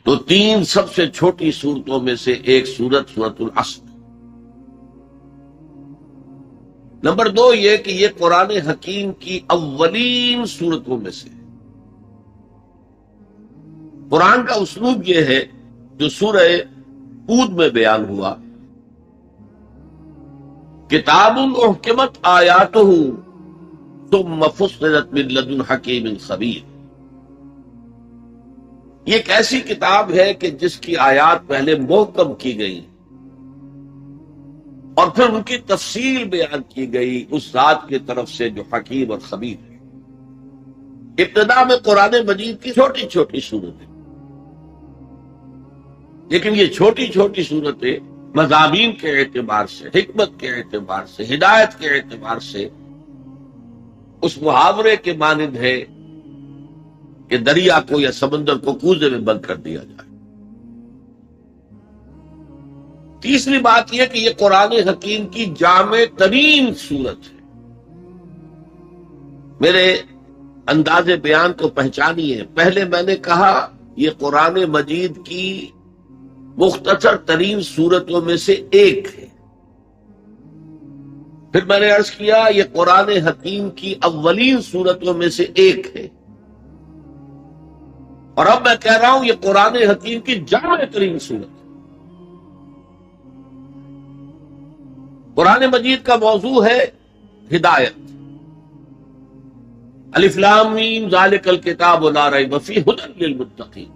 تو تین سب سے چھوٹی صورتوں میں سے ایک سورت العصر. نمبر دو یہ کہ یہ قرآن حکیم کی اولین صورتوں میں سے. قرآن کا اسلوب یہ ہے جو سورہ ہود میں بیان ہوا، کتاب احکمت آیاتہ ثم فصلت من لدن حکیم خبیر. یہ ایک ایسی کتاب ہے کہ جس کی آیات پہلے محکم کی گئی اور پھر ان کی تفصیل بیان کی گئی اس ذات کی طرف سے جو حکیم اور خبیر ہے. ابتدا میں قرآن مجید کی چھوٹی چھوٹی صورتیں، لیکن یہ چھوٹی چھوٹی صورتیں مضامین کے اعتبار سے، حکمت کے اعتبار سے، ہدایت کے اعتبار سے اس محاورے کے مانند ہے کہ دریا کو یا سمندر کو کوزے میں بند کر دیا جائے. تیسری بات یہ کہ یہ قرآن حکیم کی جامع ترین صورت ہے. میرے انداز بیان کو پہچانیے. پہلے میں نے کہا یہ قرآن مجید کی مختصر ترین صورتوں میں سے ایک ہے. پھر میں نے عرض کیا یہ قرآن حکیم کی اولین صورتوں میں سے ایک ہے. اور اب میں کہہ رہا ہوں یہ قرآن حکیم کی جامع ترین صورت ہے. قرآن مجید کا موضوع ہے ہدایت. الف لام میم ذالک الکتاب لا ریب فیہ ھدی للمتقین.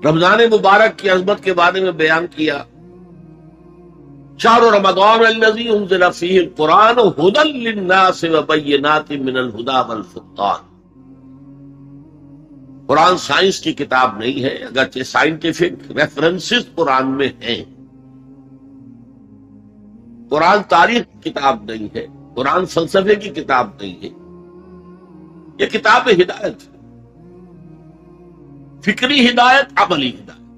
رمضان مبارک کی عظمت کے بارے میں بیان کیا. شہر رمضان الذی انزل فیہ القرآن ھدی للناس وبینات من الھدی والفرقان. قرآن سائنس کی کتاب نہیں ہے، اگرچہ سائنٹیفک ریفرنسز قرآن میں ہیں. قرآن تاریخ کی کتاب نہیں ہے، قرآن فلسفے کی کتاب نہیں ہے. یہ کتاب ہدایت ہے، فکری ہدایت، عملی ہدایت.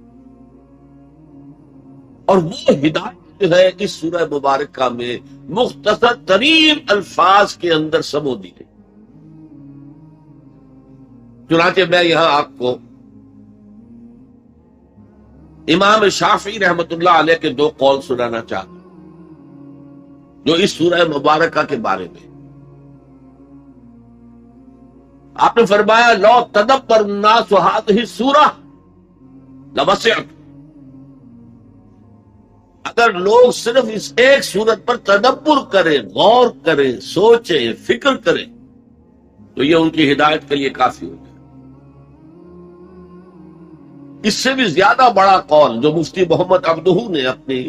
اور وہ ہدایت جو ہے اس سورہ مبارکہ میں مختصر ترین الفاظ کے اندر سمو دی گئی. چنانچہ میں یہاں آپ کو امام شافعی رحمت اللہ علیہ کے دو قول سنانا چاہتا ہوں جو اس سورہ مبارکہ کے بارے میں. آپ نے فرمایا لو تدبر الناس هذه السورہ لوسعت. اگر لوگ صرف اس ایک سورت پر تدبر کریں، غور کریں، سوچیں، فکر کریں تو یہ ان کی ہدایت کے لیے کافی ہو جائے. اس سے بھی زیادہ بڑا قول جو مفتی محمد عبدہ نے اپنی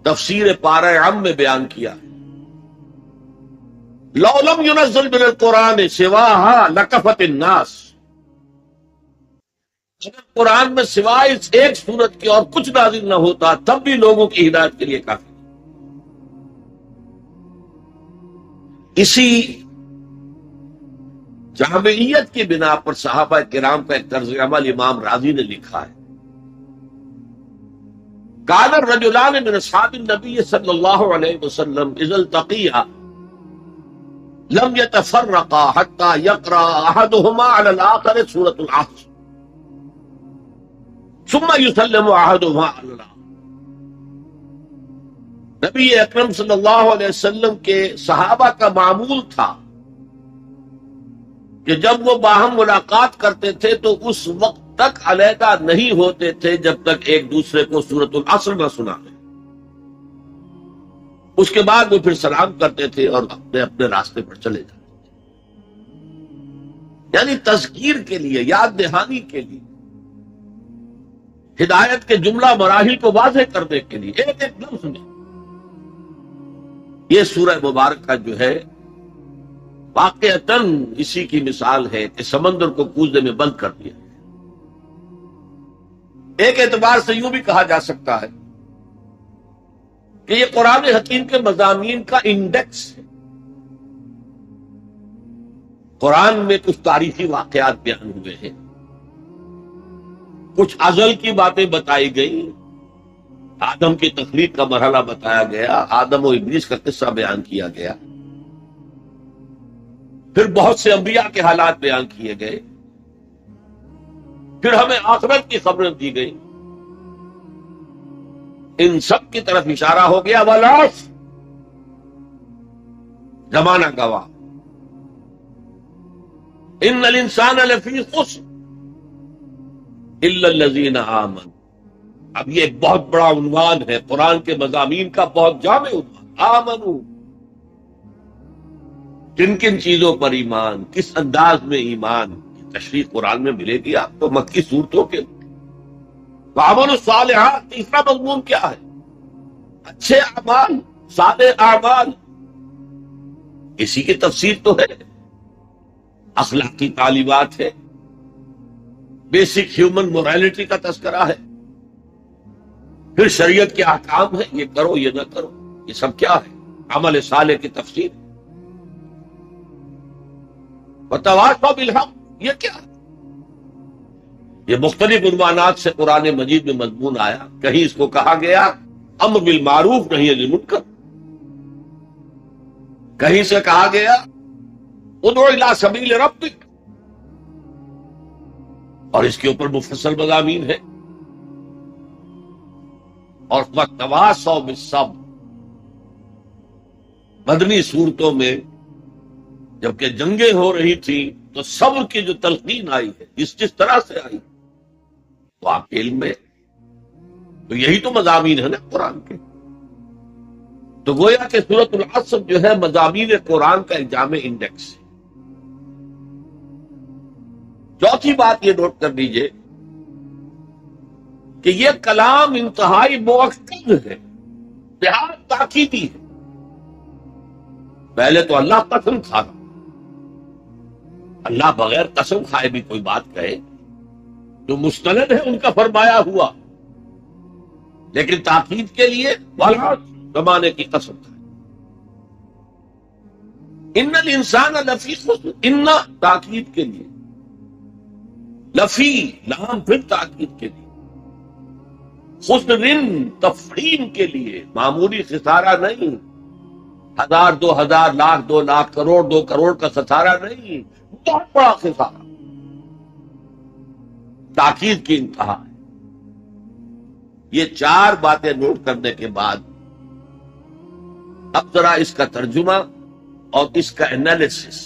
تفسیر پارہ عم میں بیان کیا ہے، لو لم ينزل من القرآن سواها لکفت الناس. اگر قرآن میں سوائے اس ایک سورت کے اور کچھ نازل نہ ہوتا تب بھی لوگوں کی ہدایت کے لیے کافی. اسی جامعیت کی بنا پر صحابہ کرام کا ایک طرز عمل امام راضی نے لکھا ہے. کان الرجلان من اصحاب النبی صلی اللہ علیہ وسلم اذا التقیا لم يتفرقا حتى يقرأ احدهما على الاخر سورة العصر ثم يسلم احدهما على الاخر. نبی اکرم صلی اللہ علیہ وسلم کے صحابہ کا معمول تھا کہ جب وہ باہم ملاقات کرتے تھے تو اس وقت تک علیحدہ نہیں ہوتے تھے جب تک ایک دوسرے کو سورۃ العصر نہ سنا دیں. اس کے بعد وہ پھر سلام کرتے تھے اور اپنے اپنے راستے پر چلے جاتے تھے. یعنی تذکیر کے لیے، یاد دہانی کے لیے، ہدایت کے جملہ مراحل کو واضح کرنے کے لیے ایک ایک لفظ میں یہ سورہ مبارکہ جو ہے واقعتاً اسی کی مثال ہے کہ سمندر کو کوزے میں بند کر دیا. ایک اعتبار سے یوں بھی کہا جا سکتا ہے کہ یہ قرآن حکیم کے مضامین کا انڈیکس ہے. قرآن میں کچھ تاریخی واقعات بیان ہوئے ہیں، کچھ ازل کی باتیں بتائی گئی، آدم کی تخلیق کا مرحلہ بتایا گیا، آدم و ابلیس کا قصہ بیان کیا گیا، پھر بہت سے انبیاء کے حالات بیان کیے گئے. پھر ہمیں آخرت کی خبریں دی گئی، ان سب کی طرف اشارہ ہو گیا۔ والعصر، زمانہ گواہ، ان الانسان لفی خسر الا الذین آمنوا۔ اب یہ ایک بہت بڑا عنوان ہے قرآن کے مضامین کا، بہت جامع عنوان، آمنو، کن کن چیزوں پر ایمان، کس انداز میں ایمان کی تشریح قرآن میں ملے گی آپ کو مکی صورتوں کے۔ وعملوا الصالحات، تیسرا مضمون کیا ہے؟ اچھے اعمال، صالح اعمال، اسی کی تفسیر تو ہے، اخلاقی تعلیمات ہے، بیسک ہیومن مورالٹی کا تذکرہ ہے، پھر شریعت کے احکام ہے، یہ کرو یہ نہ کرو، یہ سب کیا ہے؟ عمل صالح کی تفسیر۔ وتواصوا بالحق، یہ کیا ہے؟ یہ مختلف عنوانات سے قرآن مجید میں مضمون آیا۔ کہیں اس کو کہا گیا امر بالمعروف نہی عن المنکر، کہیں سے کہا گیا ادعو الی سبیل ربک، اور اس کے اوپر مفصل مضامین ہے۔ اور وتواصوا بالصبر، مدنی صورتوں میں جبکہ جنگیں ہو رہی تھی تو صبر کی جو تلقین آئی ہے جس طرح سے آئی تو آپ کے علم میں، تو یہی تو مضامین ہے نا قرآن کے۔ تو گویا کہ سورۃ العصر جو ہے مضامین قرآن کا ایک جامع انڈیکس ہے۔ چوتھی بات یہ نوٹ کر لیجئے کہ یہ کلام انتہائی مؤکد ہے، نہایت تاکیدی ہے۔ پہلے تو اللہ قسم کھا رہا، اللہ بغیر قسم کھائے بھی کوئی بات کہے جو مستند ہے ان کا فرمایا ہوا، لیکن تاکید کے لیے والعصر، زمانے کی قسم کھائے۔ ان الانسان لفی خسر، ان تاکید کے لیے، لفی لام پھر تاکید کے لیے، خسر تفخیم کے لیے، معمولی خسارہ نہیں، 1000 2000 لاکھ 2 لاکھ کروڑ 2 کروڑ کا خسارہ نہیں، بہت بڑا خسارہ، تاکید کی انتہا ہے۔ یہ 4 باتیں نوٹ کرنے کے بعد اب ذرا اس کا ترجمہ اور اس کا انالیسس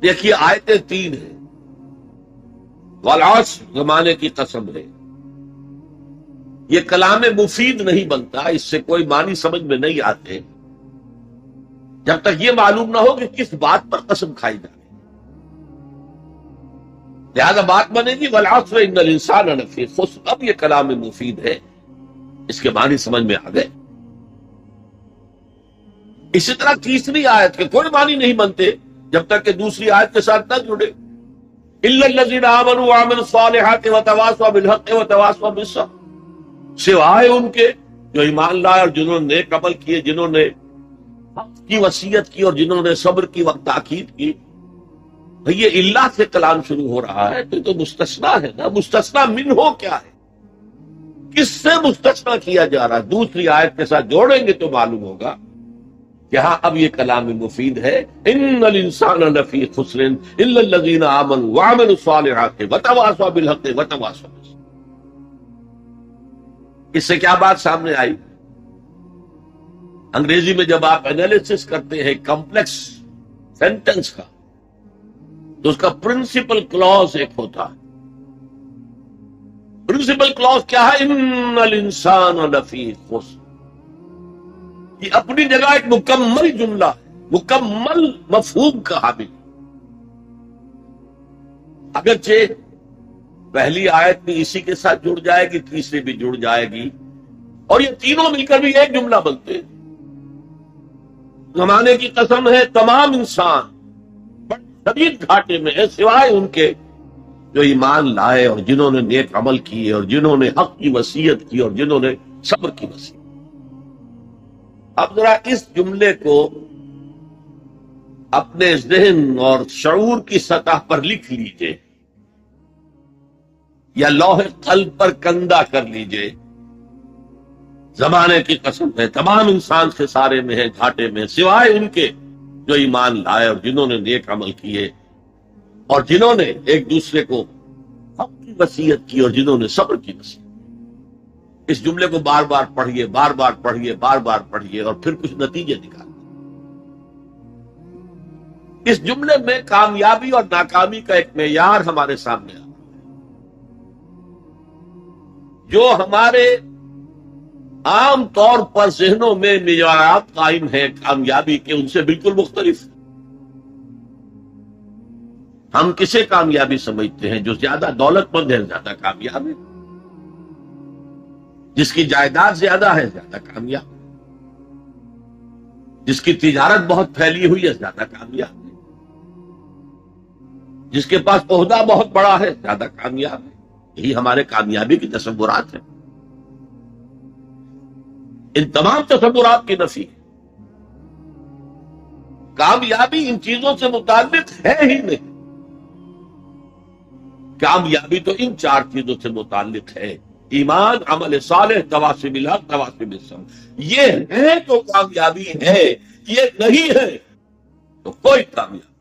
دیکھیے۔ آیتیں 3 ہیں، والعصر، زمانے کی قسم ہے۔ یہ کلام مفید نہیں بنتا، اس سے کوئی معنی سمجھ میں نہیں آتے جب تک یہ معلوم نہ ہو کہ کس بات پر قسم کھائی جائے۔ لہذا بات بنے گی والعصر ان الانسان لفی خسر، اب یہ کلام مفید ہے، اس کے معنی سمجھ میں آ گئے۔ اسی طرح تیسری آیت کے کوئی معنی نہیں بنتے جب تک کہ دوسری آیت کے ساتھ نہ جڑے۔ الا الذین آمنوا وعملوا الصالحات وتواصوا بالحق وتواصوا بالصبر، سوائے ان کے جو ایمان لائے اور جنہوں نے نیک عمل کیے، جنہوں نے حق کی وصیت کی اور جنہوں نے صبر کی وقت تاکید کی۔ یہ اللہ سے کلام شروع ہو رہا ہے تو مستثنا ہے نا، مستثنا منہ کیا ہے، کس سے مستثنا کیا جا رہا ہے؟ دوسری آیت کے ساتھ جوڑیں گے تو معلوم ہوگا کہ ہاں اب یہ کلام مفید ہے۔ ان الانسان لفی خسر الا الذین آمنوا وعملوا الصالحات وتواصوا بالحق وتواصوا بالصبر۔ اس سے کیا بات سامنے آئی؟ انگریزی میں جب آپ انالیسس کرتے ہیں کمپلیکس سینٹنس کا تو اس کا پرنسپل کلوز ایک ہوتا ہے۔ پرنسپل کلوز کیا ہے؟ ان الانسان لفی خسر۔ یہ اپنی جگہ ایک مکمل جملہ ہے، مکمل مفہوم کا حامل۔ اگرچہ پہلی آیت بھی اسی کے ساتھ جڑ جائے گی، تیسری بھی جڑ جائے گی، اور یہ تینوں مل کر بھی ایک جملہ بنتے ہیں۔ زمانے کی قسم ہے تمام انسان شدید گھاٹے میں ہے سوائے ان کے جو ایمان لائے اور جنہوں نے نیک عمل کیے اور جنہوں نے حق کی وصیت کی اور جنہوں نے صبر کی وصیت۔ اب ذرا اس جملے کو اپنے ذہن اور شعور کی سطح پر لکھ لیجئے یا لوح قلب پر کندہ کر لیجئے۔ زمانے کی قسم ہے تمام انسان خسارے میں ہے، گھاٹے میں، سوائے ان کے جو ایمان لائے اور جنہوں نے نیک عمل کیے اور جنہوں نے ایک دوسرے کو حق کی وصیت کی اور جنہوں نے صبر کی وصیت. اس جملے کو بار بار پڑھیے، بار بار پڑھیے، بار بار پڑھیے اور پھر کچھ نتیجے نکالیں. اس جملے میں کامیابی اور ناکامی کا ایک معیار ہمارے سامنے آ جو ہمارے عام طور پر ذہنوں میں معیارات قائم ہیں کامیابی کے، ان سے بالکل مختلف. ہم کسے کامیابی سمجھتے ہیں؟ جو زیادہ دولت مند ہے زیادہ کامیاب ہے، جس کی جائیداد زیادہ ہے زیادہ کامیاب، جس کی تجارت بہت پھیلی ہوئی ہے زیادہ کامیاب ہے، جس کے پاس عہدہ بہت بڑا ہے زیادہ کامیاب ہے. یہی ہمارے کامیابی کی تصورات ہیں. ان تمام تصورات کی نفی ہے. کامیابی ان چیزوں سے متعلق ہے ہی نہیں. کامیابی تو ان چار چیزوں سے متعلق ہے: ایمان، عمل صالح، تواصی بالحق، تواصی بالصبر. یہ ہے تو کامیابی ہے، یہ نہیں ہے تو کوئی کامیابی